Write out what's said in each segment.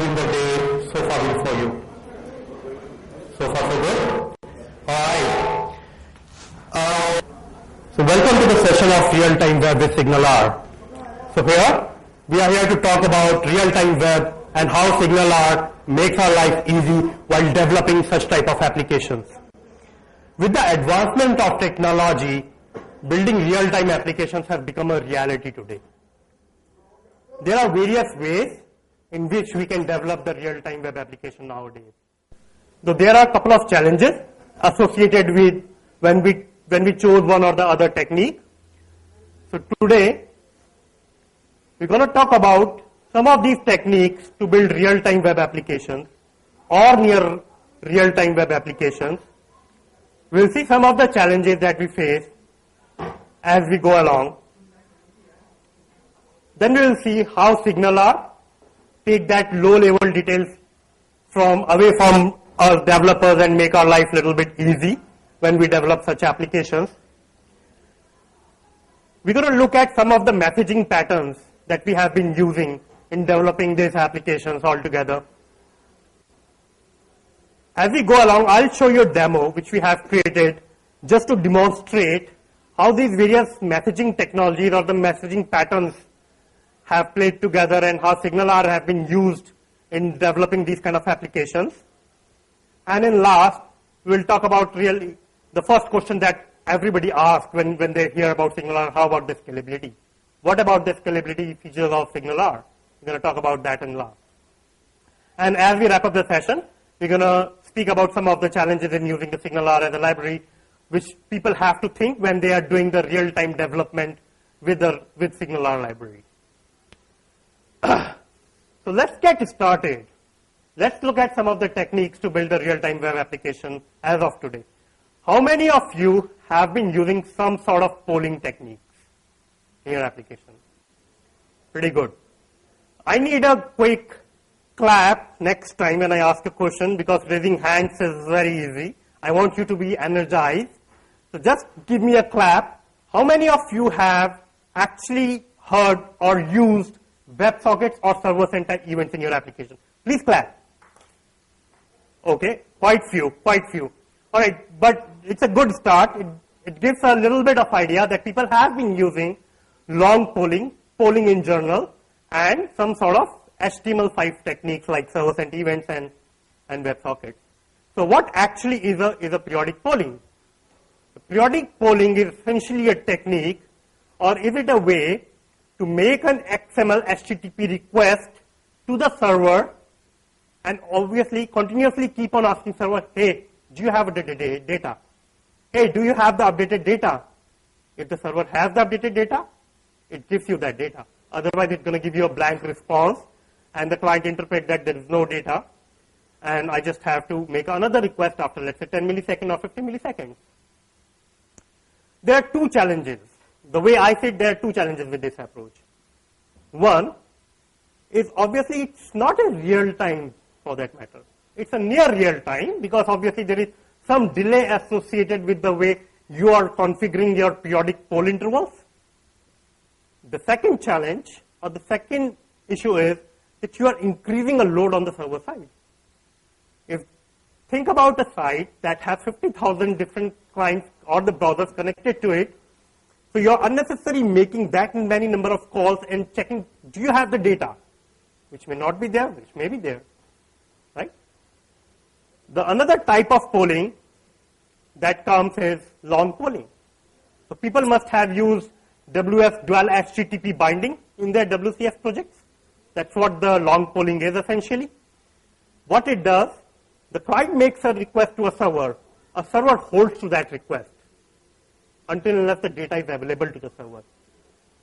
in the day so far been for you? So far so good? Alright. So welcome to the session of real-time web with SignalR. So here, we are here to talk about real-time web and how SignalR makes our life easy while developing such type of applications. With the advancement of technology, building real-time applications has become a reality today. There are various ways in which we can develop the real-time web application nowadays. So there are a couple of challenges associated with when we chose one or the other technique. So today, we're going to talk about some of these techniques to build real-time web applications or near real-time web applications. We'll see some of the challenges that we face as we go along. Then we will see how SignalR take that low-level details away from our developers and make our life a little bit easy when we develop such applications. We're going to look at some of the messaging patterns that we have been using in developing these applications altogether. As we go along, I'll show you a demo which we have created just to demonstrate how these various messaging technologies or the messaging patterns have played together and how SignalR have been used in developing these kind of applications. And in last, we'll talk about really the first question that everybody asks when they hear about SignalR, how about the scalability? What about the scalability features of SignalR? We're going to talk about that in last. And as we wrap up the session, we're going to speak about some of the challenges in using the SignalR as a library, which people have to think when they are doing the real-time development with SignalR library. So let's get started. Let's look at some of the techniques to build a real-time web application as of today. How many of you have been using some sort of polling techniques in your application? Pretty good. I need a quick clap next time when I ask a question because raising hands is very easy. I want you to be energized. So just give me a clap. How many of you have actually heard or used WebSockets or server center events in your application? Please clap. Okay, quite few. All right, but it's a good start. It gives a little bit of idea that people have been using long polling in general, and some sort of HTML5 techniques like server center events and WebSockets. So what actually is a periodic polling? The periodic polling is essentially a technique, or is it a way to make an XML HTTP request to the server and obviously continuously keep on asking server, hey, do you have the data? Hey, do you have the updated data? If the server has the updated data, it gives you that data. Otherwise, it's going to give you a blank response, and the client interprets that there is no data, and I just have to make another request after, let's say, 10 milliseconds or 50 milliseconds. There are two challenges. The way I see it, there are two challenges with this approach. One is obviously it's not a real time for that matter. It's a near real time because obviously there is some delay associated with the way you are configuring your periodic poll intervals. The second challenge or the second issue is that you are increasing a load on the server side. Think about a site that has 50,000 different clients or the browsers connected to it. So you're unnecessarily making that many number of calls and checking, do you have the data? Which may not be there, which may be there, right? The another type of polling that comes is long polling. So people must have used WS dual HTTP binding in their WCF projects. That's what the long polling is essentially. What it does, the client makes a request to a server holds to that request until unless the data is available to the server.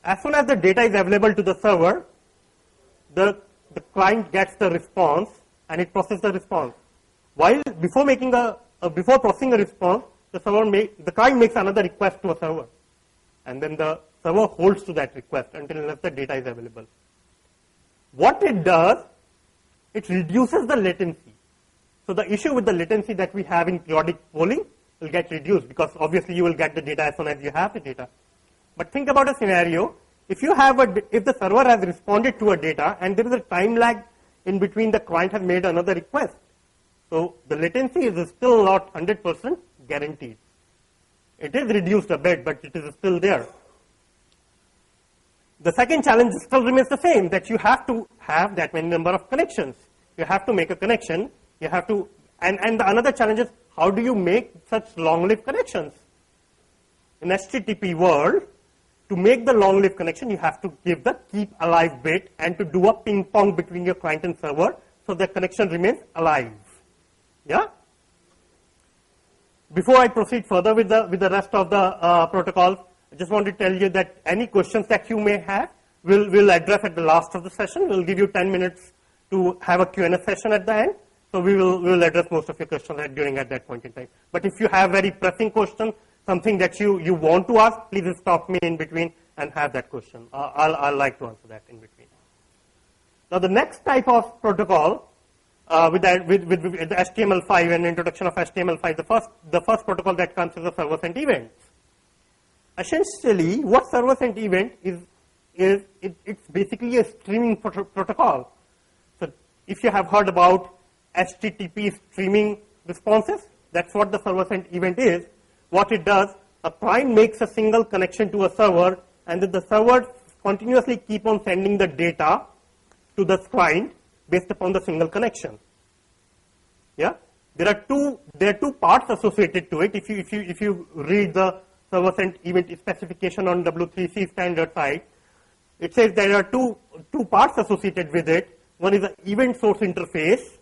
As soon as the data is available to the server, the client gets the response and it processes the response. While before processing a response, the client makes another request to a server, and then the server holds to that request until unless the data is available. What it does, it reduces the latency. So the issue with the latency that we have in periodic polling will get reduced because obviously you will get the data as soon as you have the data. But think about a scenario, if the server has responded to a data and there is a time lag in between the client has made another request. So the latency is still not 100% guaranteed. It is reduced a bit, but it is still there. The second challenge still remains the same, that you have to have that many number of connections. You have to make a connection. You have to, and the another challenge is, how do you make such long-lived connections? In HTTP world, to make the long-lived connection, you have to give the keep alive bit and to do a ping pong between your client and server so the connection remains alive. Yeah? Before I proceed further with the rest of the protocols, I just want to tell you that any questions that you may have, we'll address at the last of the session. We'll give you 10 minutes to have a Q&A session at the end. So we'll address most of your questions at that point in time. But if you have very pressing questions, something that you want to ask, please stop me in between and have that question. I'll like to answer that in between. Now the next type of protocol with the HTML5 and introduction of HTML5, the first protocol that comes is the server-sent events. Essentially, what server-sent event is it's basically a streaming protocol. So if you have heard about HTTP streaming responses, that's what the server-sent event is. What it does, a client makes a single connection to a server, and then the server continuously keep on sending the data to the client based upon the single connection. Yeah, there are two parts associated to it. If you read the server-sent event specification on W3C standard side, it says there are two parts associated with it. One is the event source interface,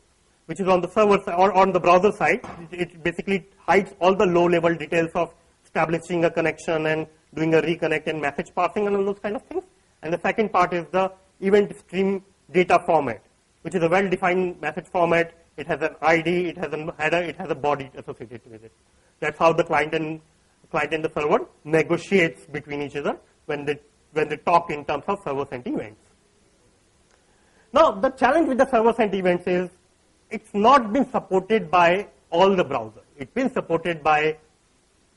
which is on the server side or on the browser side. It basically hides all the low-level details of establishing a connection and doing a reconnect and message passing and all those kind of things. And the second part is the event stream data format, which is a well-defined message format. It has an ID, it has a header, it has a body associated with it. That's how the client and the server negotiates between each other when they talk in terms of server-sent events. Now, the challenge with the server-sent events is it's not been supported by all the browsers. It's been supported by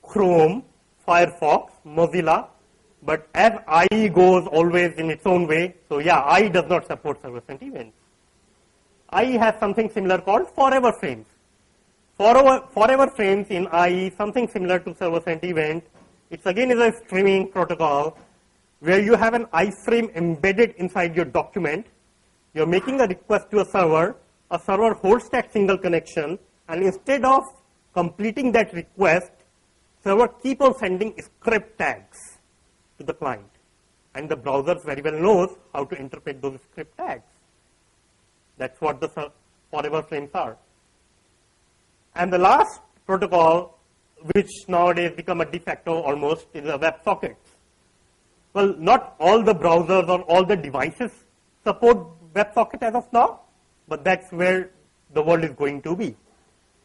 Chrome, Firefox, Mozilla, but as IE goes always in its own way, so yeah, IE does not support server-sent events. IE has something similar called forever frames. Forever frames in IE, something similar to server-sent event. It's again is a streaming protocol where you have an iframe embedded inside your document. You're making a request to a server holds that single connection, and instead of completing that request, server keep on sending script tags to the client. And the browser very well knows how to interpret those script tags. That's what the forever frames are. And the last protocol, which nowadays become a de facto almost, is the WebSockets. Well, not all the browsers or all the devices support WebSocket as of now, but that's where the world is going to be.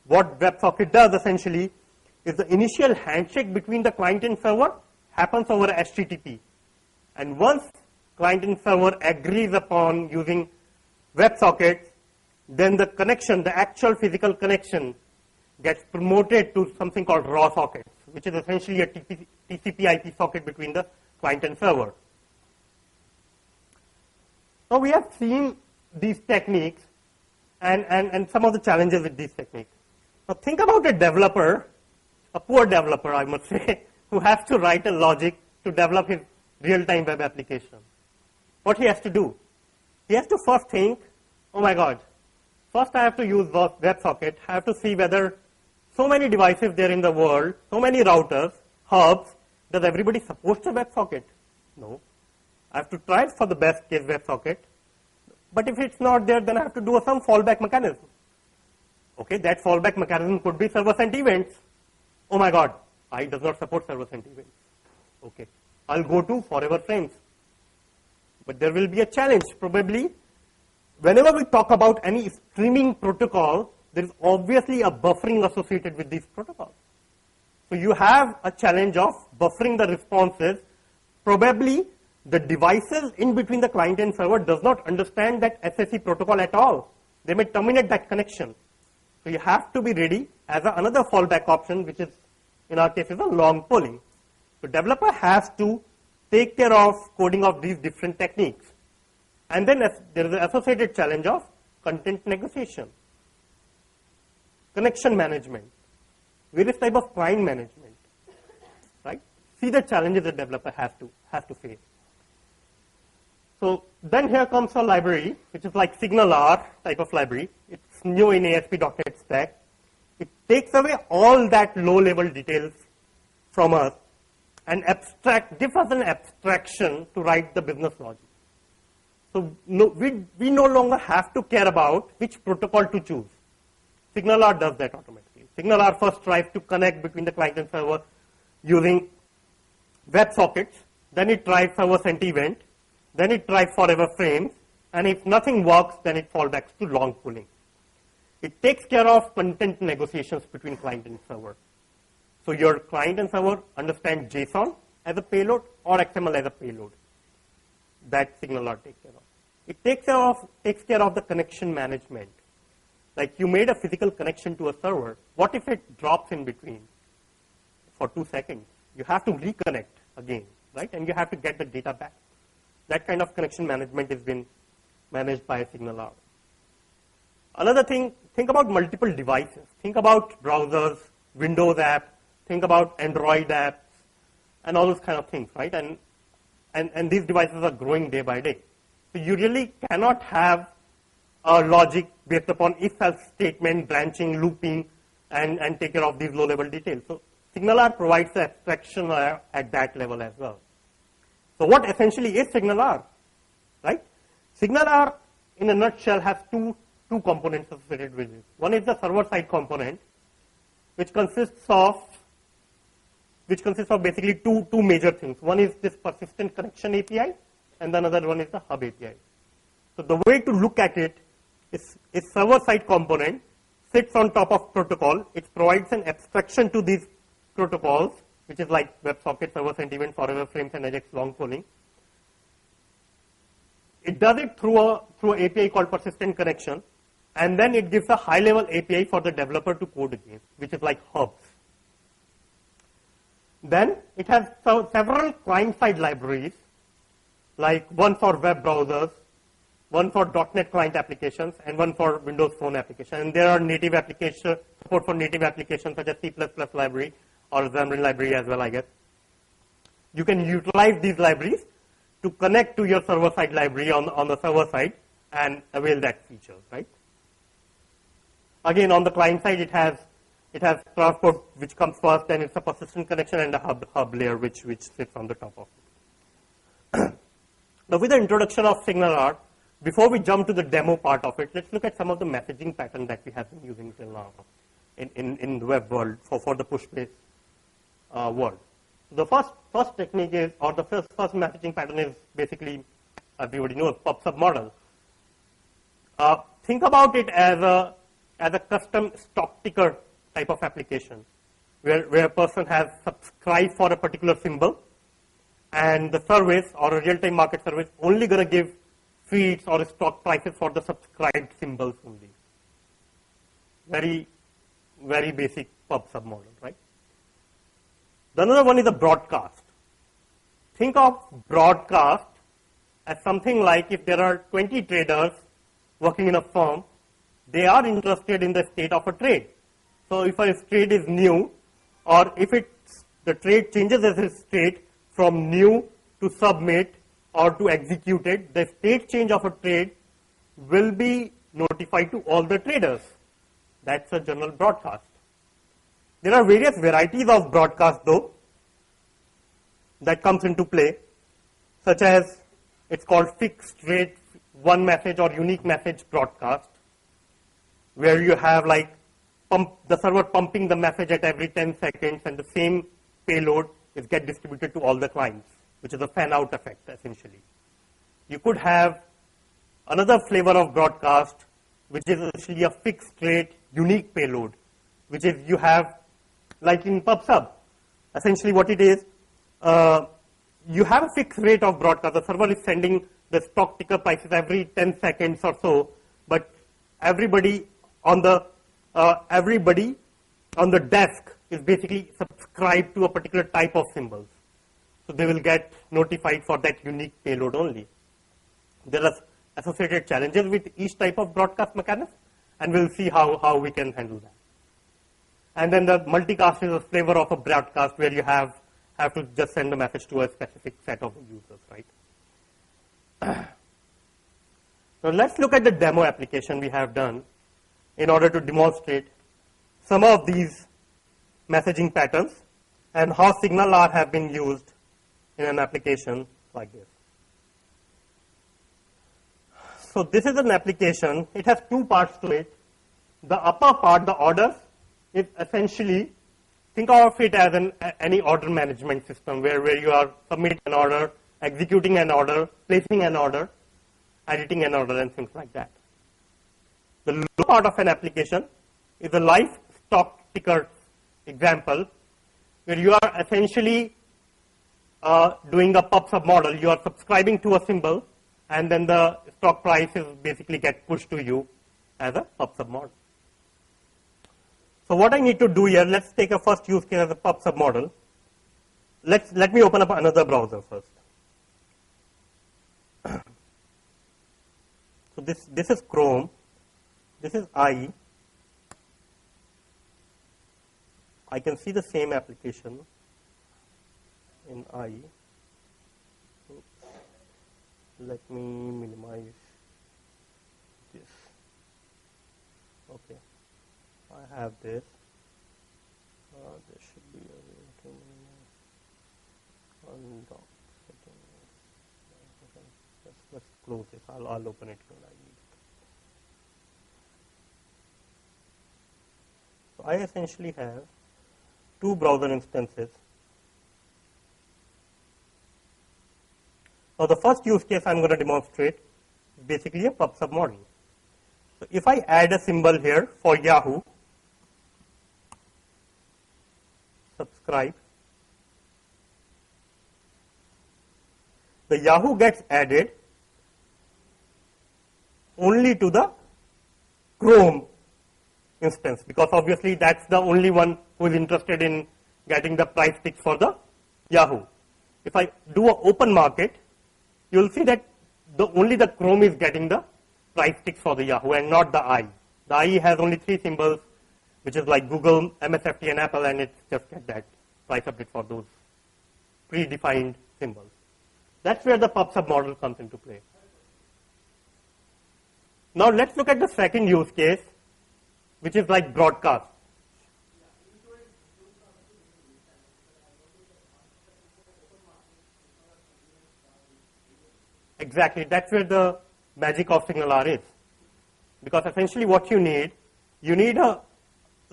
What WebSocket does essentially is the initial handshake between the client and server happens over HTTP. And once client and server agrees upon using WebSockets, then the connection, the actual physical connection, gets promoted to something called raw sockets, which is essentially a TCP/IP socket between the client and server. Now we have seen these techniques and some of the challenges with these techniques. Now think about a developer, a poor developer I must say, who has to write a logic to develop his real-time web application. What he has to do? He has to first think, oh my God, first I have to use WebSocket, I have to see whether so many devices there in the world, so many routers, hubs, does everybody support the WebSocket? No. I have to try for the best case WebSocket. But if it's not there, then I have to do some fallback mechanism. Okay, that fallback mechanism could be server-sent events. Oh my God, I does not support server-sent events. Okay, I'll go to forever frames. But there will be a challenge. Probably, whenever we talk about any streaming protocol, there is obviously a buffering associated with these protocols. So you have a challenge of buffering the responses. Probably the devices in between the client and server does not understand that SSE protocol at all. They may terminate that connection. So you have to be ready as another fallback option, which is, in our case, is a long polling. So developer has to take care of coding of these different techniques. And then there is an associated challenge of content negotiation, connection management, various type of client management, right? See the challenges the developer has to face. So then here comes a library, which is like SignalR type of library. It's new in ASP.NET stack. It takes away all that low-level details from us and gives us an abstraction to write the business logic. So we no longer have to care about which protocol to choose. SignalR does that automatically. SignalR first tries to connect between the client and server using WebSockets. Then it tries server-sent event. Then it tries forever frames. And if nothing works, then it fallbacks to long pooling. It takes care of content negotiations between client and server. So your client and server understand JSON as a payload or XML as a payload. That SignalR takes care of. It takes care of the connection management. Like you made a physical connection to a server. What if it drops in between for 2 seconds? You have to reconnect again, right? And you have to get the data back. That kind of connection management has been managed by SignalR. Another thing, think about multiple devices. Think about browsers, Windows apps, think about Android apps, and all those kind of things, right? And these devices are growing day by day. So you really cannot have a logic based upon if-else statement, branching, looping, and take care of these low-level details. So SignalR provides the abstraction at that level as well. So what essentially is SignalR, right? SignalR, in a nutshell, has two components associated with it. One is the server-side component, which consists of basically two major things. One is this persistent connection API, and the other one is the hub API. So the way to look at it is server-side component sits on top of protocol. It provides an abstraction to these protocols, which is like WebSocket, server-sent event, forever frames, and Ajax long polling. It does it through an API called persistent connection, and then it gives a high-level API for the developer to code against, which is like hubs. Then it has several client-side libraries, like one for web browsers, one for .NET client applications, and one for Windows Phone application. And there are native application support for native applications such as C++ library or Xamarin library as well, I guess. You can utilize these libraries to connect to your server-side library on the server side and avail that feature, right? Again, on the client side, it has transport, which comes first, then it's a persistent connection and a hub layer, which sits on the top of it. Now, with the introduction of SignalR, before we jump to the demo part of it, let's look at some of the messaging pattern that we have been using till now in the web world for the push-based world. The first technique is, or the first messaging pattern is basically, everybody knows, pub/sub model. Think about it as a custom stock ticker type of application, where a person has subscribed for a particular symbol, and the service or a real-time market service only going to give feeds or stock prices for the subscribed symbols only. Very, very basic pub/sub model, right? The another one is a broadcast. Think of broadcast as something like if there are 20 traders working in a firm, they are interested in the state of a trade. So if a trade is new, or if the trade changes its state from new to submit or to executed, the state change of a trade will be notified to all the traders. That's a general broadcast. There are various varieties of broadcast though that comes into play, such as it's called fixed rate one message or unique message broadcast, where you have like the server pumping the message at every 10 seconds and the same payload is get distributed to all the clients, which is a fan-out effect essentially. You could have another flavor of broadcast, which is essentially a fixed rate unique payload, which is you have like in pub/sub. Essentially what it is, you have a fixed rate of broadcast. The server is sending the stock ticker prices every 10 seconds or so, but everybody on the desk is basically subscribed to a particular type of symbols. So they will get notified for that unique payload only. There are associated challenges with each type of broadcast mechanism, and we'll see how we can handle that. And then the multicast is a flavor of a broadcast where you have to just send a message to a specific set of users, right? Now let's look at the demo application we have done in order to demonstrate some of these messaging patterns and how SignalR have been used in an application like this. So this is an application. It has two parts to it. The upper part, the orders, is essentially, think of it as any order management system where you are submitting an order, executing an order, placing an order, editing an order, and things like that. The lower part of an application is a live stock ticker example where you are essentially doing a pub sub model. You are subscribing to a symbol, and then the stock prices basically get pushed to you as a pub sub model. So what I need to do here, let's take a first use case as a pub sub model. Let me open up another browser first. So this is Chrome, this is IE. I can see the same application in IE. Oops. Let me minimize this. Okay, I have this. There should be a way to minimize. Undock settings. Let's close this. I'll open it when I need it. So I essentially have two browser instances. Now the first use case I'm going to demonstrate is basically a pub sub model. So if I add a symbol here for Yahoo, subscribe, the Yahoo gets added only to the Chrome instance, because obviously that's the only one who is interested in getting the price ticks for the Yahoo. If I do an open market, you will see that only the Chrome is getting the price ticks for the Yahoo and not the IE. The IE has only three symbols, which is like Google, MSFT, and Apple, and it just gets that price update for those predefined symbols. That's where the pub sub model comes into play. Now let's look at the second use case, which is like broadcast. Exactly, that's where the magic of SignalR is. Because essentially what you need a,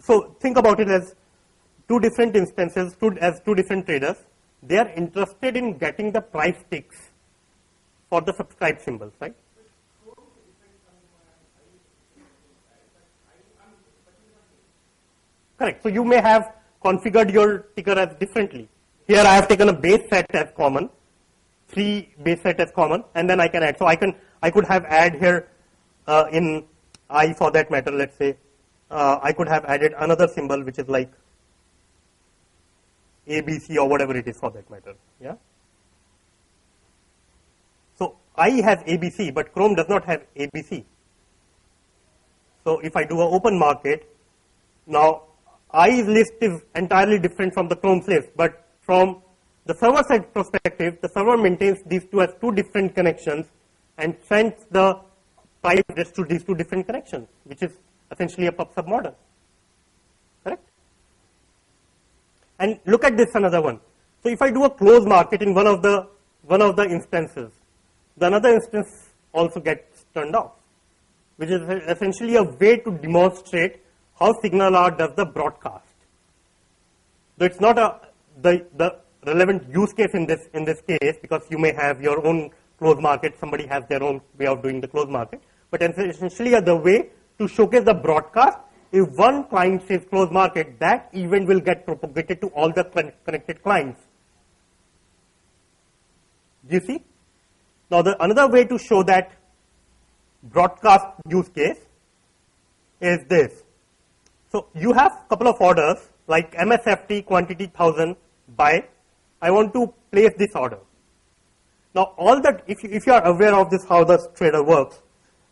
so think about it as two different instances, as two different traders. They are interested in getting the price ticks for the subscribe symbols, right? Correct. So you may have configured your ticker as differently. Here I have taken a base set as common, 3 base set as common, and then I can add. So I could have add here in I for that matter, let's say, I could have added another symbol which is like ABC or whatever it is for that matter. Yeah. So I has ABC, but Chrome does not have ABC. So if I do an open market, now I's list is entirely different from the Chrome's list, but from the server side perspective, the server maintains these two as two different connections and sends the price address to these two different connections, which is essentially a pub sub model. Correct? And look at this another one. So if I do a close market in one of the instances, the another instance also gets turned off, which is essentially a way to demonstrate how SignalR does the broadcast. So it's not the relevant use case in this case, because you may have your own close market, somebody has their own way of doing the close market, but essentially the way to showcase the broadcast. If one client says close market, that event will get propagated to all the connected clients. Do you see? Now another way to show that broadcast use case is this. So you have a couple of orders like MSFT quantity 1000 buy. I want to place this order. Now, all that, if you are aware of this, how the trader works,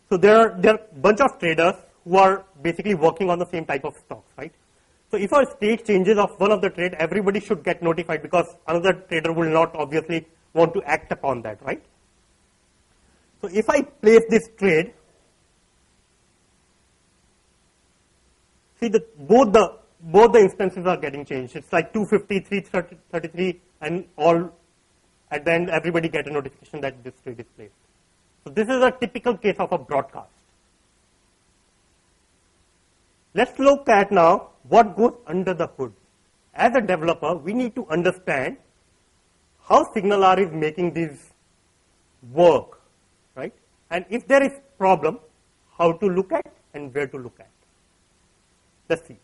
so there are a bunch of traders who are basically working on the same type of stocks, right? So if a state changes of one of the trade, everybody should get notified because another trader will not obviously want to act upon that, right? So if I place this trade, see that both the instances are getting changed. It's like 250, 333, and all at the end everybody get a notification that this trade is placed. So this is a typical case of a broadcast. Let's look at now what goes under the hood. As a developer, we need to understand how SignalR is making this work, right? And if there is problem, how to look at and where to look at. Let's see.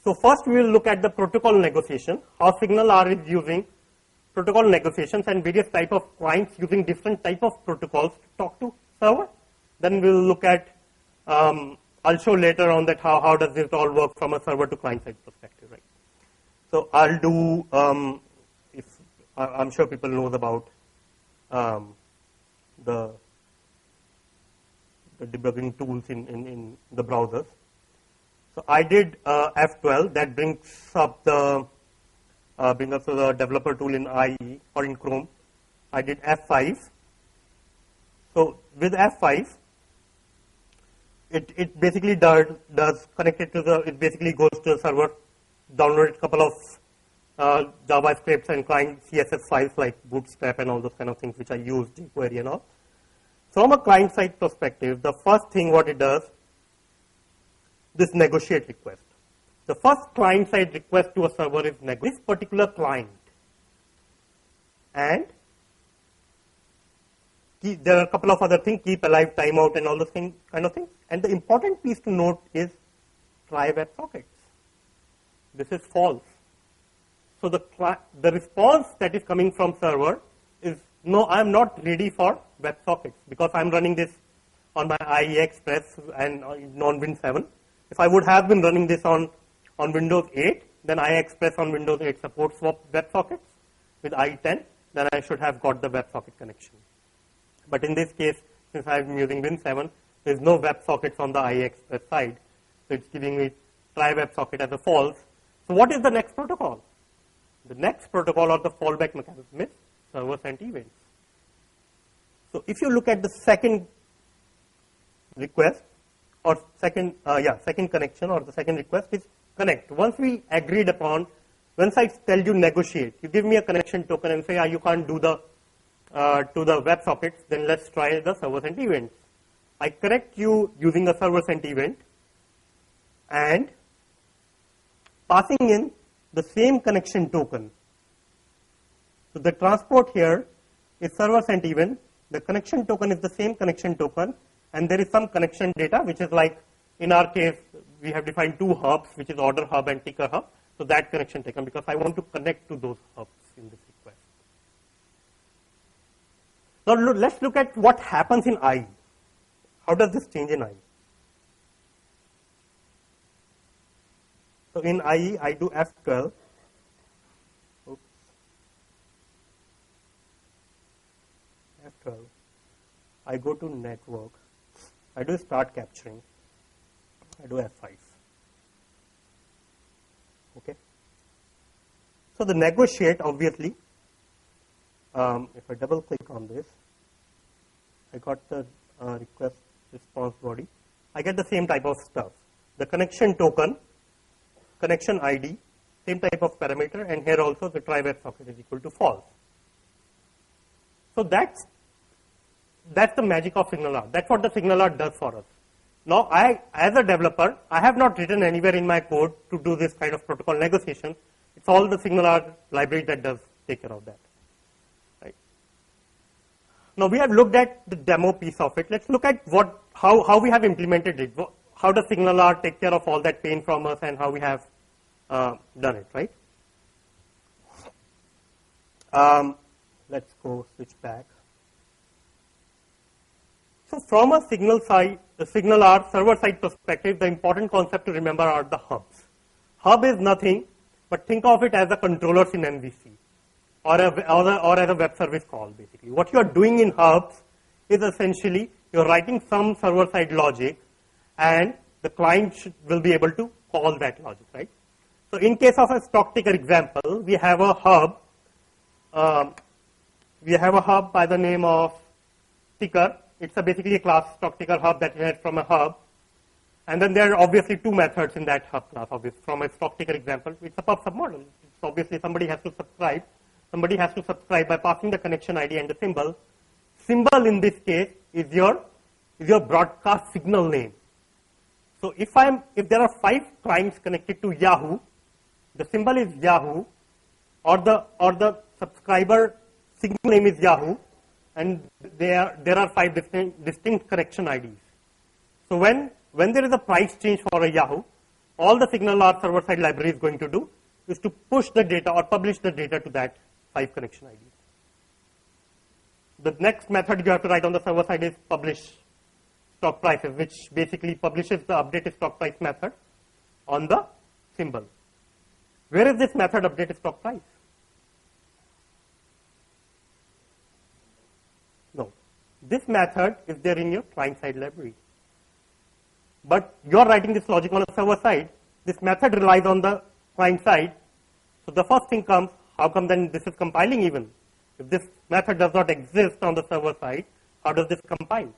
So first we will look at the protocol negotiation, how SignalR is using protocol negotiations and various type of clients using different type of protocols to talk to server. Then we will look at, I'll show later on that how does this all work from a server to client side perspective, right? So I'll do, I'm sure people knows about the debugging tools in the browsers. So I did F12, that brings up the developer tool in IE or in Chrome. I did F5. So with F5, it basically does connect it to it basically goes to the server, download a couple of JavaScripts and client CSS files like Bootstrap and all those kind of things which I use, jQuery and all. From a client side perspective, the first thing what it does, this negotiate request. The first client side request to a server is this particular client. And there are a couple of other things, keep alive, timeout and all those kind of things. And the important piece to note is try WebSockets. This is false. So the response that is coming from server is, no, I am not ready for WebSockets because I am running this on my IE Express and on Win 7. If I would have been running this on Windows 8, then IE Express on Windows 8 supports WebSockets. With IE10, then I should have got the WebSocket connection. But in this case, since I am using Win 7, there is no WebSockets on the IE Express side. So it's giving me try WebSocket as a false. So what is the next protocol? The next protocol or the fallback mechanism is server sent events. So if you look at the second request or second connection or the second request is connect. Once we agreed upon, once I tell you negotiate, you give me a connection token and say, you can't do the to the WebSockets, then let's try the server sent events. I connect you using a server sent event and passing in the same connection token. So the transport here is server sent event. The connection token is the same connection token, and there is some connection data, which is like, in our case, we have defined two hubs, which is order hub and ticker hub. So that connection taken because I want to connect to those hubs in this request. Now let's look at what happens in IE. How does this change in IE? So in IE, I do F12. Oops. F12. I go to network. I do start capturing. I do F5. Okay. So the negotiate, obviously, if I double click on this, I got the request response body. I get the same type of stuff. The connection token, connection ID, same type of parameter, and here also the try WebSocket is equal to false. So that's the magic of SignalR. That's what the SignalR does for us. Now, as a developer, I have not written anywhere in my code to do this kind of protocol negotiation. It's all the SignalR library that does take care of that. Right. Now, we have looked at the demo piece of it. Let's look at how we have implemented it. How does SignalR take care of all that pain from us and how we have done it, right? Let's go switch back. So from a SignalR server-side perspective, the important concept to remember are the hubs. Hub is nothing, but think of it as the controllers in MVC. or as a web service call, basically. What you are doing in hubs is essentially you're writing some server-side logic, and the client will be able to call that logic, right? So in case of a stock ticker example, we have a hub. We have a hub by the name of ticker. It's basically a class stock ticker hub that we had from a hub. And then there are obviously two methods in that hub class. Obviously, from a stock ticker example, it's a pub submodel. It's obviously somebody has to subscribe. Somebody has to subscribe by passing the connection ID and the symbol. Symbol in this case is your broadcast signal name. So if there are 5 clients connected to Yahoo, the symbol is Yahoo, or the subscriber signal name is Yahoo, and there are 5 distinct connection IDs. So when there is a price change for a Yahoo, all the SignalR server-side library is going to do is to push the data or publish the data to that 5 connection IDs. The next method you have to write on the server side is publish stock prices, which basically publishes the updated stock price method on the symbol. Where is this method updated stock price? No. This method is there in your client-side library. But you're writing this logic on the server side. This method relies on the client side. So the first thing comes, how come then this is compiling even? If this method does not exist on the server side, how does this compile?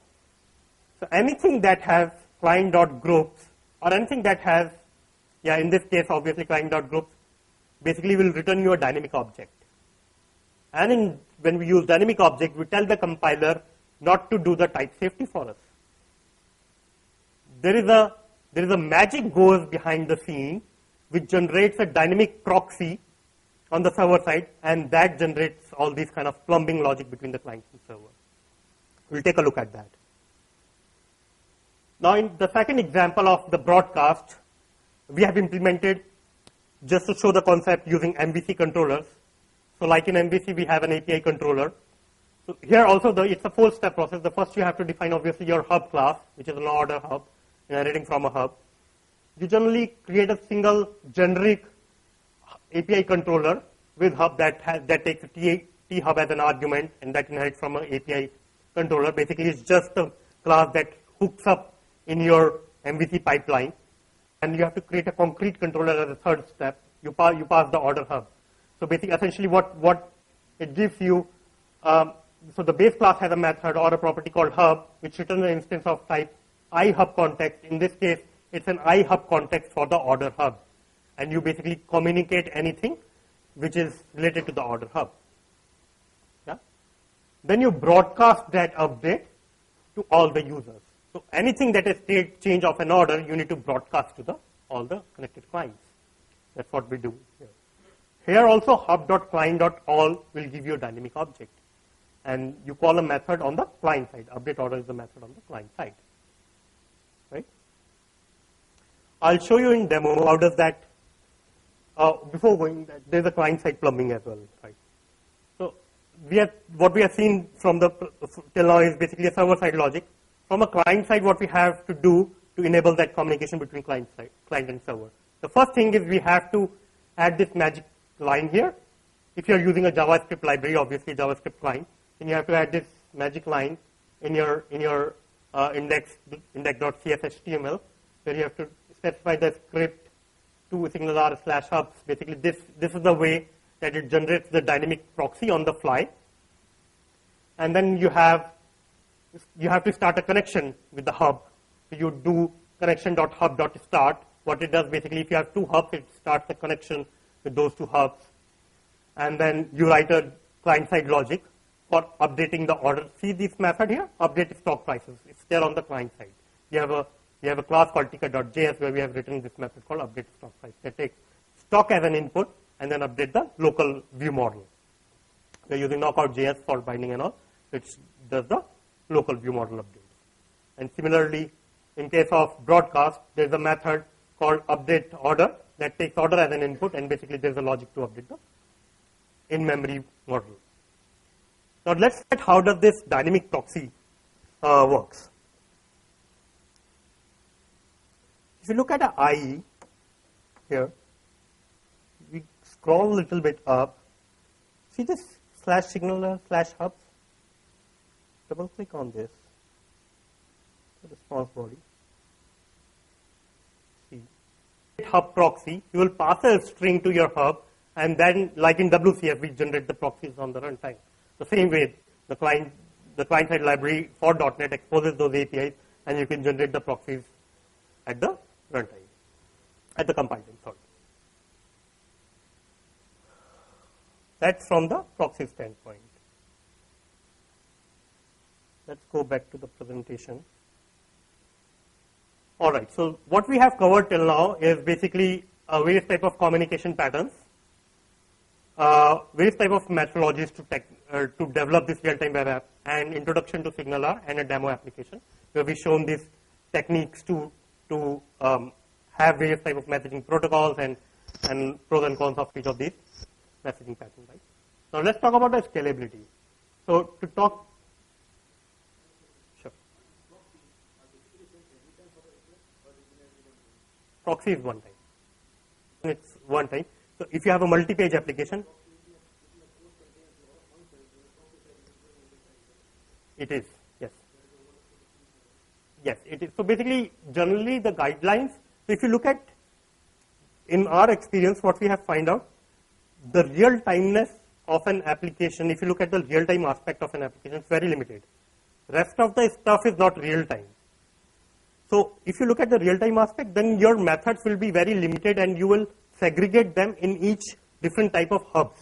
So anything that has client.groups or anything that has, in this case, obviously client.groups, basically will return you a dynamic object. And when we use dynamic object, we tell the compiler not to do the type safety for us. There is a magic goes behind the scene which generates a dynamic proxy on the server side, and that generates all these kind of plumbing logic between the client and server. We'll take a look at that. Now, in the second example of the broadcast, we have implemented, just to show the concept, using MVC controllers. So like in MVC, we have an API controller. So here also, it's a 4-step process. The first you have to define, obviously, your hub class, which is an order hub, inheriting from a hub. You generally create a single generic API controller with hub that takes a T hub as an argument, and that inherits from an API controller. Basically, it's just a class that hooks up in your MVC pipeline, and you have to create a concrete controller as a third step. You pass the order hub. So basically, essentially, what it gives you. So the base class has a method or a property called hub, which returns an instance of type iHub context. In this case, it's an iHub context for the order hub. And you basically communicate anything which is related to the order hub. Yeah? Then you broadcast that update to all the users. So anything that is state change of an order, you need to broadcast to all the connected clients. That's what we do here. Here also hub.client.all will give you a dynamic object. And you call a method on the client side. Update order is the method on the client side. Right? I'll show you in demo how does that. Before going, there's a client side plumbing as well. Right? So what we have seen from till now is basically a server side logic. From a client side, what we have to do to enable that communication between client and server. The first thing is we have to add this magic line here. If you're using a JavaScript library, obviously JavaScript client, then you have to add this magic line in your index.cshtml, where you have to specify the script to SignalR/hubs. Basically, this is the way that it generates the dynamic proxy on the fly. And then you have to start a connection with the hub. So you do connection.hub.start. What it does basically, if you have 2 hubs, it starts a connection with those 2 hubs. And then you write a client-side logic for updating the order. See this method here? Update stock prices. It's there on the client side. We have a class called ticker.js where we have written this method called update stock price. That takes stock as an input and then update the local view model. We're using knockout.js for binding and all, which does the local view model updates. And similarly, in case of broadcast, there's a method called update order that takes order as an input, and basically there's a logic to update the in-memory model. Now let's look at how does this dynamic proxy works. If you look at an IE here, we scroll a little bit up, See this /SignalR/hubs? Double click on this, the response body. See, hub proxy, you will pass a string to your hub, and then like in WCF, we generate the proxies on the runtime. The same way, the client-side library for .NET exposes those APIs, and you can generate the proxies at the runtime, at the compile time, sorry. That's from the proxy standpoint. Let's go back to the presentation. All right, so what we have covered till now is basically various type of communication patterns, various type of methodologies to develop this real-time web app, and introduction to SignalR and a demo application, where we've shown these techniques to have various type of messaging protocols and pros and cons of each of these messaging patterns. Right? Now let's talk about the scalability. So to talk, sure. Proxy is one time. It's one time. So if you have a multi-page application, it is, yes. Yes, it is. So basically, generally the guidelines, so if you look at, in our experience, what we have found out, the real-timeness of an application, if you look at the real-time aspect of an application, it's very limited. Rest of the stuff is not real-time. So if you look at the real-time aspect, then your methods will be very limited, and you will segregate them in each different type of hubs,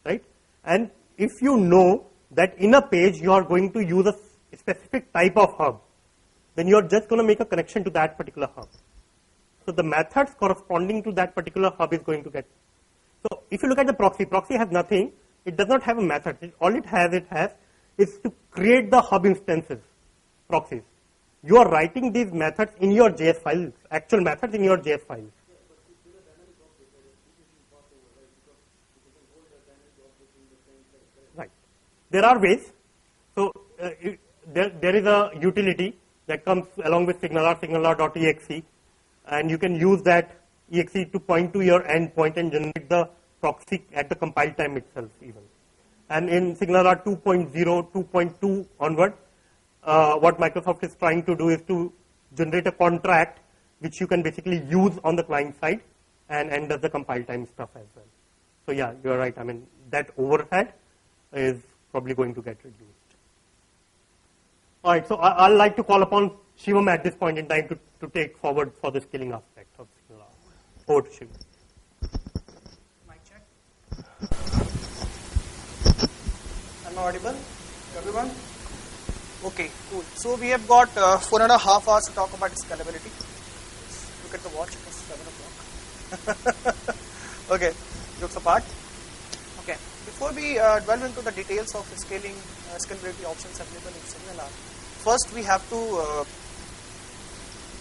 right? And if you know that in a page you are going to use a specific type of hub, then you are just going to make a connection to that particular hub. So the methods corresponding to that particular hub is going to get. So if you look at the proxy has nothing. It does not have a method. All it has is to create the hub instances, proxies. You are writing these methods in your JS files, actual methods in your JS files. Right. There are ways. So there is a utility that comes along with SignalR, SignalR.exe, and you can use that exe to point to your endpoint and generate the proxy at the compile time itself even. And in SignalR 2.0, 2.2 onward, what Microsoft is trying to do is to generate a contract which you can basically use on the client side and does the compile time stuff as well. So yeah, you're right. I mean, that overhead is probably going to get reduced. All right, so I'd like to call upon Shivam at this point in time to take forward for the scaling aspect of SignalR. Over to Shivam. Mic check. Am I audible to everyone? Okay, cool. So we have got 4.5 hours to talk about scalability. Look at the watch, it's 7 o'clock. Okay, jokes apart. Okay, before we delve into the details of scaling, scalability options available in SignalR, first we have to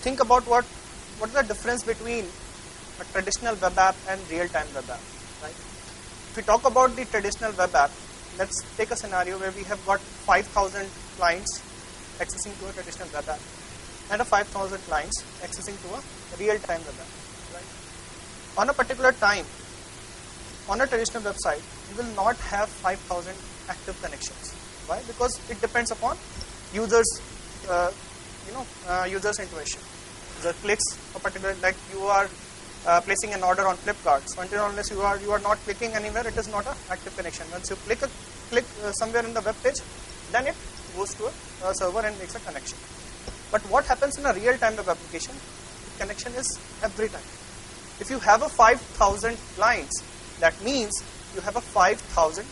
think about what is the difference between a traditional web app and real-time web app, right? If we talk about the traditional web app, let's take a scenario where we have got 5,000 clients accessing to a traditional web app and a 5,000 clients accessing to a real-time web app, right? On a particular time, on a traditional website, you will not have 5,000 active connections. Why? Because it depends upon users, users intuition. The clicks a particular, like you are placing an order on Flipkart. So unless you are not clicking anywhere, it is not an active connection. Once you click somewhere in the web page, then it goes to a server and makes a connection. But what happens in a real-time web application? The connection is every time. If you have a 5,000 clients, that means you have a 5,000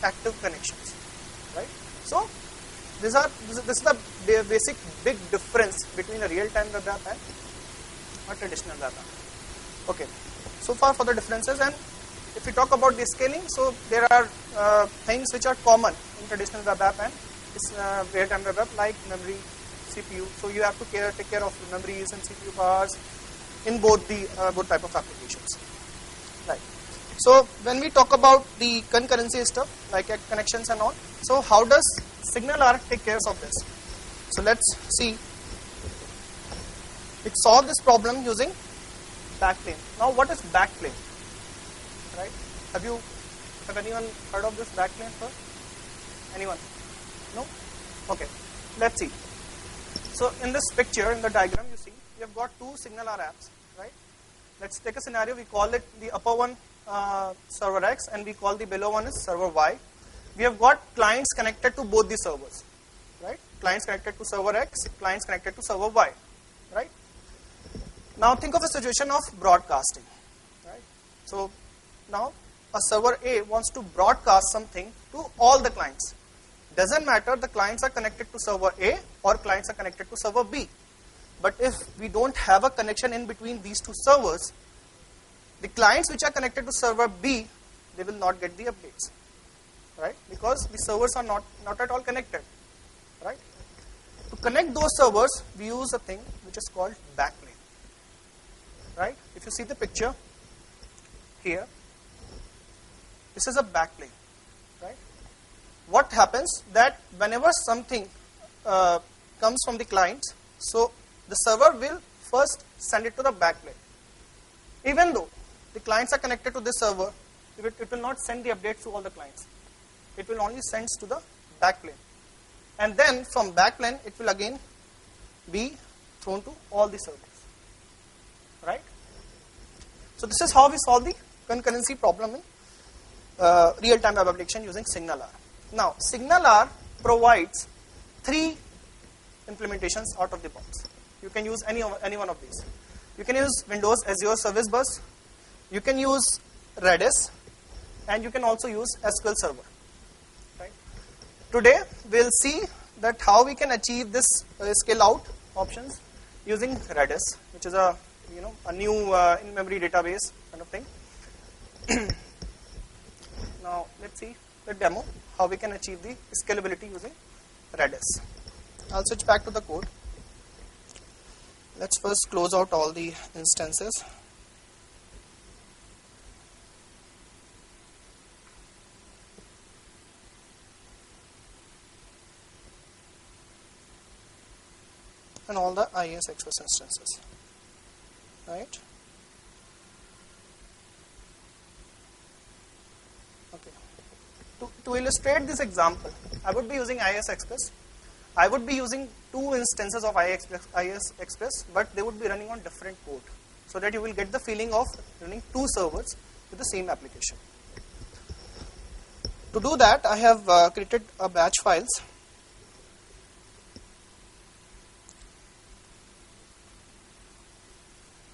active connections, right? So this is the basic big difference between a real-time web app and a traditional web app. Okay, so far for the differences. And if we talk about the scaling, so there are things which are common in traditional web app and real-time web app, like memory, CPU. So you have to take care of the memories and CPU bars in both type of applications, right? So when we talk about the concurrency stuff, like connections and all, so how does SignalR take care of this? So let's see. It solved this problem using backplane. Now what is backplane? Right? Have you Have anyone heard of this backplane first? Anyone? No? Okay. Let's see. So in this picture, in the diagram, you see we have got two SignalR apps, right? Let's take a scenario. We call it the upper one server X, and we call the below one is server Y. We have got clients connected to both the servers, right? Clients connected to server X, clients connected to server Y, right? Now think of a situation of broadcasting, right? So now a server A wants to broadcast something to all the clients. Doesn't matter the clients are connected to server A or clients are connected to server B. But if we don't have a connection in between these two servers, the clients which are connected to server B, they will not get the updates, right? Because the servers are not at all connected, right? To connect those servers, we use a thing which is called backplane, right? If you see the picture here, this is a backplane, right? What happens that whenever something comes from the client, so the server will first send it to the backplane. Even though the clients are connected to this server, it will not send the updates to all the clients. It will only send to the backplane. And then from backplane, it will again be thrown to all the servers, right? So this is how we solve the concurrency problem in real-time web application using SignalR. Now, SignalR provides 3 implementations out of the box. You can use any one of these. You can use Windows Azure Service Bus, you can use Redis, and you can also use SQL Server. Right? Today, we'll see that how we can achieve this scale out options using Redis, which is a new in-memory database kind of thing. Now, let's see the demo, how we can achieve the scalability using Redis. I'll switch back to the code. Let's first close out all the instances. And all the IIS Express instances, right? Okay. To illustrate this example, I would be using IIS Express. I would be using 2 instances of IIS Express, but they would be running on different code, so that you will get the feeling of running 2 servers with the same application. To do that, I have created a batch files.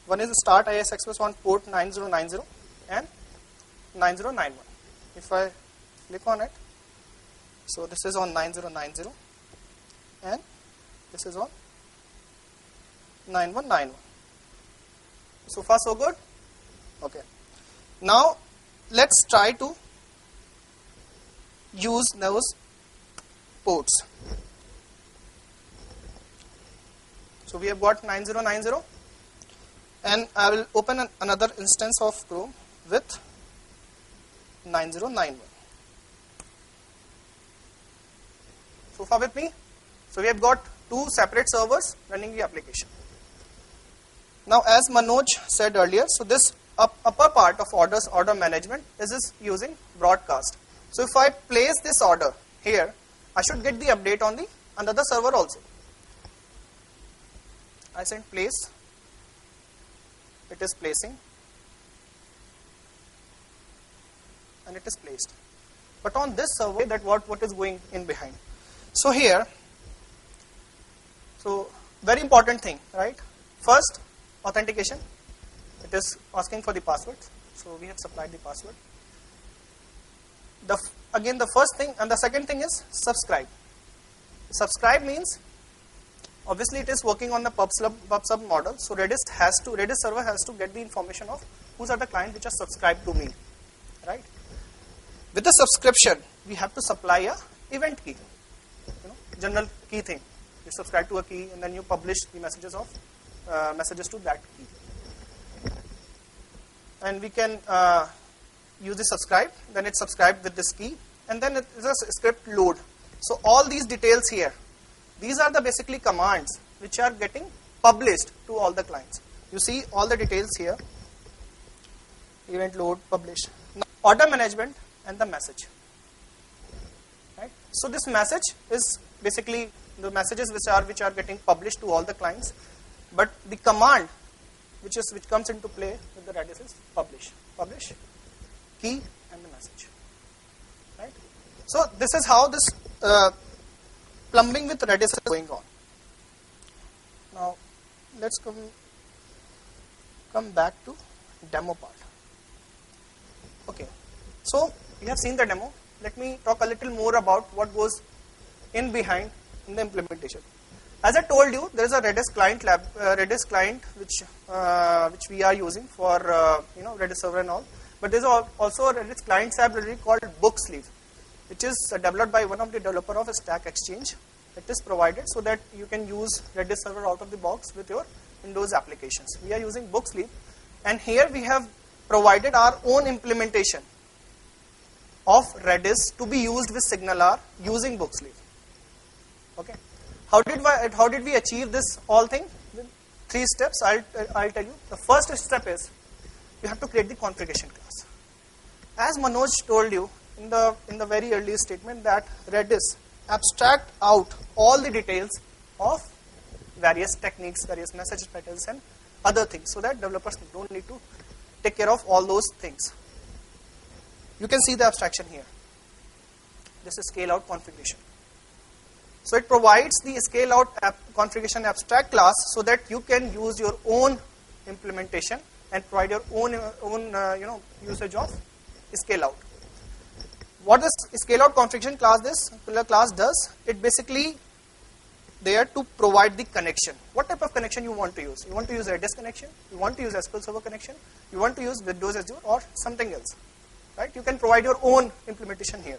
One is start IIS Express on port 9090 and 9091. If I click on it, so this is on 9090 and this is on 9191. So far so good? Okay. Now let's try to use those ports. So we have got 9090 and I will open another instance of Chrome with 9091. So far with me? So we have got 2 separate servers running the application. Now as Manoj said earlier, so this upper part of order management is using broadcast. So if I place this order here, I should get the update on the another server also. I send place, it is placing, and it is placed. But on this server, that what is going in behind. So here, so very important thing, right? First, authentication. It is asking for the password. So we have supplied the password. Again, the first thing and the second thing is subscribe. Subscribe means obviously it is working on the pub/sub model. So Redis server has to get the information of whose are the clients which are subscribed to me, right? With the subscription, we have to supply a event key, general key thing. You subscribe to a key and then you publish the messages to that key. And we can use the subscribe, then it's subscribed with this key, and then it is a script load. So all these details here, these are the basically commands which are getting published to all the clients. You see all the details here, event load, publish. Now, order management and the message. Right? So this message is basically the messages which are getting published to all the clients, but the command which comes into play with the Redis is publish key and the message. Right? So this is how this plumbing with Redis is going on. Now let's come back to demo part. Okay, so we have seen the demo. Let me talk a little more about what goes in behind in the implementation. As I told you, there is a Redis client which we are using for Redis server and all. But there is also a Redis client library called Booksleeve, which is developed by one of the developer of a Stack Exchange. It is provided so that you can use Redis server out of the box with your Windows applications. We are using Booksleeve, and here we have provided our own implementation of Redis to be used with SignalR using Booksleeve. Okay, how did we achieve this all thing? 3 steps. I'll tell you. The first step is you have to create the configuration class. As Manoj told you in the very early statement, that Redis abstract out all the details of various techniques, various message patterns and other things, so that developers don't need to take care of all those things. You can see the abstraction here. This is scale out configuration. So it provides the scale out configuration abstract class so that you can use your own implementation and provide your own usage of scale out. What this scale out configuration class does, it basically there to provide the connection. What type of connection you want to use? You want to use Redis connection, you want to use SQL Server connection, you want to use Windows Azure or something else. Right? You can provide your own implementation here.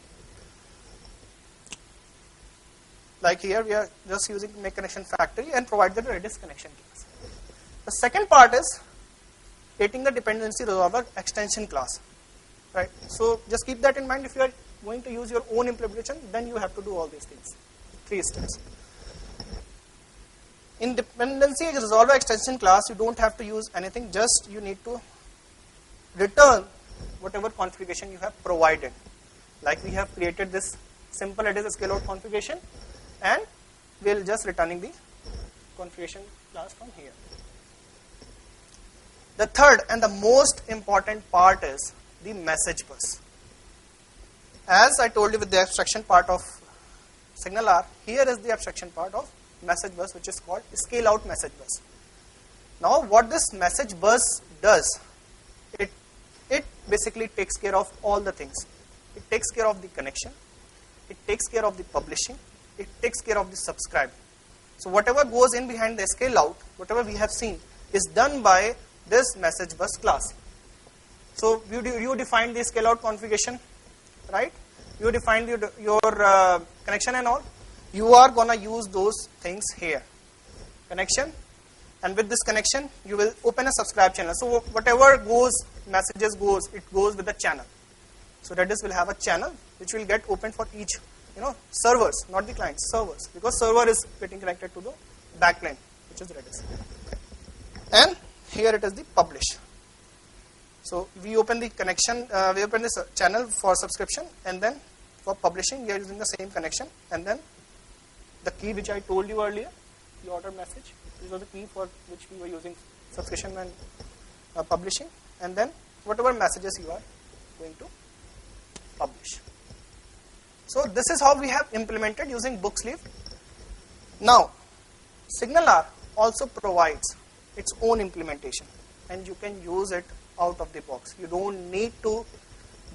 Like here we are just using make connection factory and provide the Redis connection class. The second part is creating the dependency resolver extension class. Right? So just keep that in mind. If you are going to use your own implementation, then you have to do all these things. 3 steps. In dependency resolver extension class, you don't have to use anything. Just you need to return whatever configuration you have provided. Like we have created this simple Redis scale out configuration, and we'll just returning the configuration class from here. The third and the most important part is the message bus. As I told you with the abstraction part of SignalR, here is the abstraction part of message bus, which is called scale out message bus. Now what this message bus does, it basically takes care of all the things. It takes care of the connection, it takes care of the publishing, it takes care of the subscribe. So whatever goes in behind the scale out, whatever we have seen, is done by this message bus class. So you define the scale out configuration, right? You define your connection and all. You are gonna use those things here. Connection, and with this connection, you will open a subscribe channel. So whatever messages goes, it goes with the channel. So Redis will have a channel which will get opened for each, servers, not the clients, servers, because server is getting connected to the backplane, which is Redis. And here it is the publish. So we open the connection, we open this channel for subscription, and then for publishing, we are using the same connection, and then the key which I told you earlier, the order message, this was the key for which we were using subscription and publishing, and then whatever messages you are going to publish. So this is how we have implemented using Booksleeve. Now, SignalR also provides its own implementation, and you can use it out of the box. You don't need to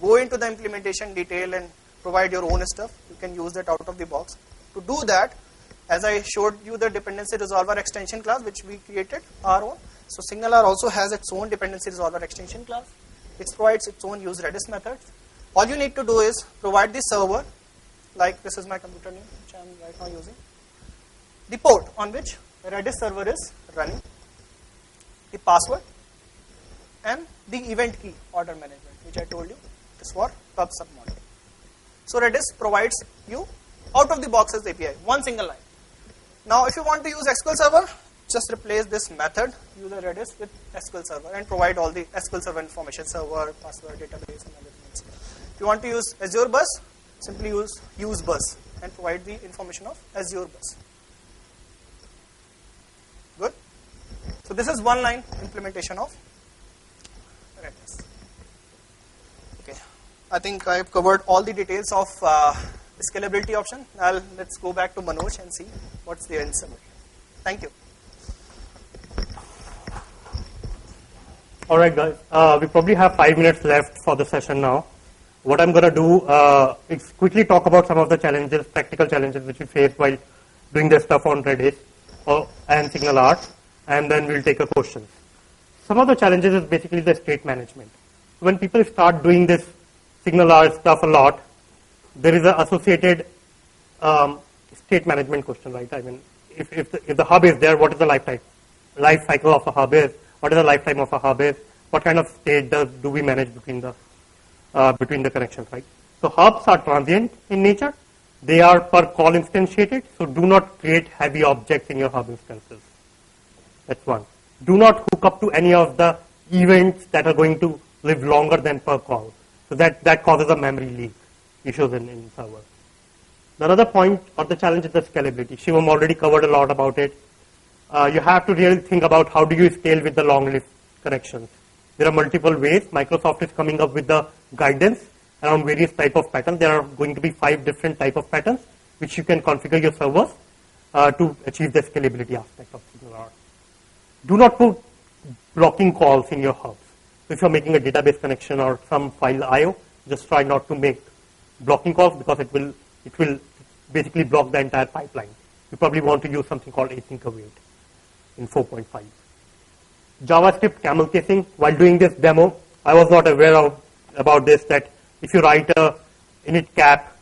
go into the implementation detail and provide your own stuff. You can use that out of the box. To do that, as I showed you the dependency resolver extension class which we created our own. So SignalR also has its own dependency resolver extension class. It provides its own use Redis methods. All you need to do is provide the server, like this is my computer name which I am right now using, the port on which Redis server is running, the password, and the event key order management, which I told you is for pub sub model. So Redis provides you out of the boxes API, one single line. Now if you want to use SQL Server, just replace this method, use a Redis with SQL Server, and provide all the SQL Server information, server, password, database, and other things. If you want to use Azure bus, simply use bus and provide the information of Azure bus. Good. So this is one line implementation of Redis. Okay. I think I have covered all the details of scalability option. Now let's go back to Manoj and see what's there in summary. Thank you. All right, guys. We probably have 5 minutes left for the session now. What I'm going to do is quickly talk about some of the challenges, practical challenges which we face while doing this stuff on Redis and SignalR, and then we'll take a question. Some of the challenges is basically the state management. When people start doing this SignalR stuff a lot, there is an associated state management question, right? I mean, if the hub is there, what is the life cycle of a hub is? What is the lifetime of a hub is? What kind of state do we manage between the connections, right? So hubs are transient in nature. They are per call instantiated, so do not create heavy objects in your hub instances. That's one. Do not hook up to any of the events that are going to live longer than per call. So that causes a memory leak issues in server. The other point or the challenge is the scalability. Shivam already covered a lot about it. You have to really think about how do you scale with the long list connections. There are multiple ways. Microsoft is coming up with the guidance around various type of patterns. There are going to be 5 different type of patterns which you can configure your servers to achieve the scalability aspect of SignalR. Do not put blocking calls in your hubs. So if you're making a database connection or some file I/O, just try not to make blocking calls because it will basically block the entire pipeline. You probably want to use something called async await in 4.5. JavaScript camel casing. While doing this demo, I was not aware about this, that if you write a init cap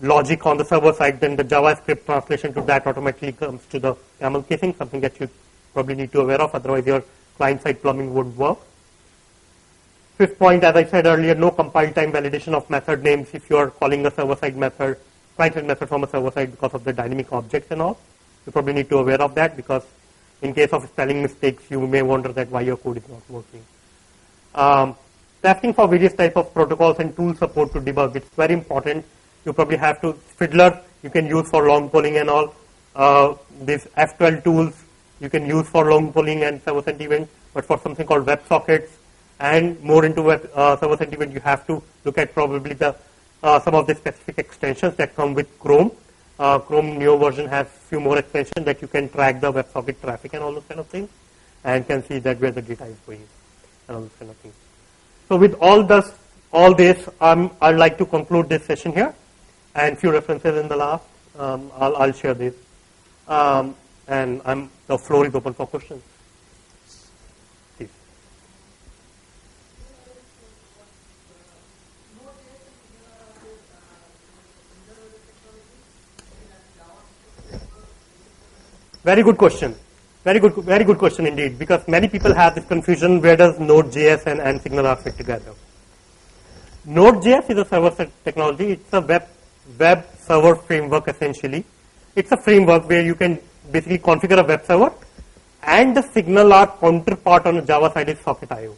logic on the server side, then the JavaScript translation to that automatically comes to the camel casing, something that you probably need to be aware of, otherwise your client-side plumbing wouldn't work. 5th point, as I said earlier, no compile time validation of method names if you are calling a server-side method, client-side method from a server-side because of the dynamic objects and all. You probably need to be aware of that because in case of spelling mistakes, you may wonder that why your code is not working. Testing for various type of protocols and tool support to debug. It's very important. You probably have to, Fiddler, you can use for long polling and all. These F12 tools, you can use for long polling and server-side event, but for something called WebSockets and more into server-side event, you have to look at probably some of the specific extensions that come with Chrome. Chrome Neo version has few more extensions that you can track the WebSocket traffic and all those kind of things, and can see that where the data is going and all those kind of things. So with all this, I'd like to conclude this session here, and few references in the last. I'll share this, and the floor is open for questions. Please. Very good question. Very good question indeed, because many people have this confusion, where does Node.js and SignalR fit together? Node.js is a server-side technology. It's a web server framework essentially. It's a framework where you can basically configure a web server, and the SignalR counterpart on the Java side is Socket.io.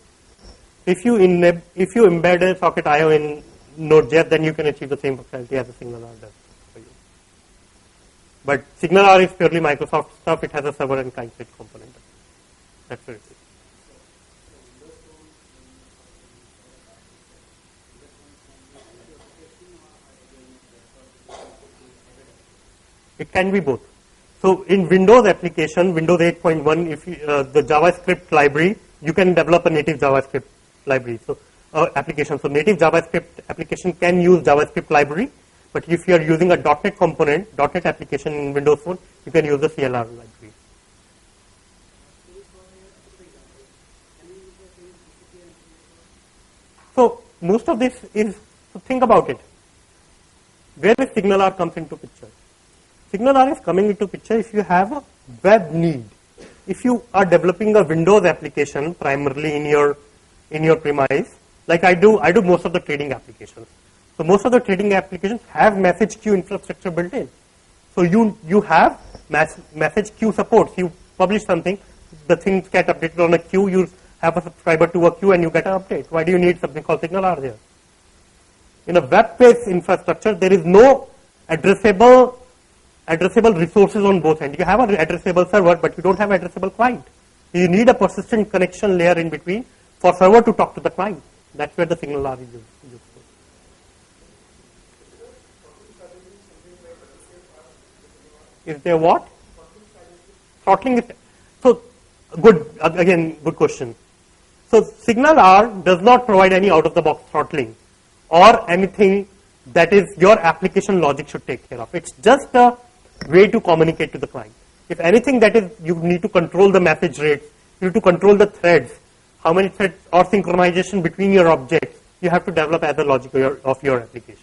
If you embed a Socket.io in Node.js, then you can achieve the same functionality as the SignalR does. But SignalR is purely Microsoft stuff. It has a server and client-side component. That's what it is. It can be both. So in Windows application, Windows 8.1, if the JavaScript library, you can develop a native JavaScript library. So application. So native JavaScript application can use JavaScript library. But if you are using a .NET component, .NET application in Windows Phone, you can use the CLR library. So most of this is, so think about it. Where is SignalR comes into picture? SignalR is coming into picture if you have a web need. If you are developing a Windows application primarily in your premise, like I do most of the trading applications. So most of the trading applications have message queue infrastructure built in. So you have message queue supports. You publish something, the things get updated on a queue, you have a subscriber to a queue and you get an update. Why do you need something called SignalR there? In a web-based infrastructure, there is no addressable resources on both ends. You have an addressable server, but you don't have addressable client. You need a persistent connection layer in between for server to talk to the client. That's where the SignalR is useful. Is there what? Throttling is so good. Again, good question. So SignalR does not provide any out-of-the-box throttling or anything that is your application logic should take care of. It's just a way to communicate to the client. If anything that is, you need to control the message rates, you need to control the threads, how many threads or synchronization between your objects, you have to develop as a logic of your application.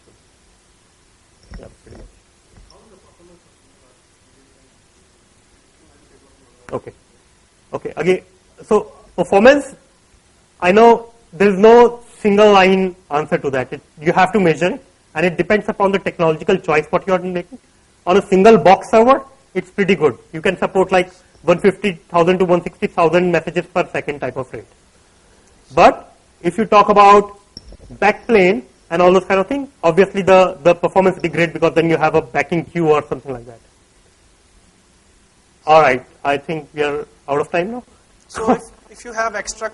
Yeah, pretty much. Okay. Okay. Again, so performance, I know there is no single line answer to that. You have to measure it, and it depends upon the technological choice what you are making. On a single box server, it's pretty good. You can support like 150,000 to 160,000 messages per second type of rate. But if you talk about backplane and all those kind of things, obviously the performance will be great because then you have a backing queue or something like that. All right, I think we are out of time now. So if you have extra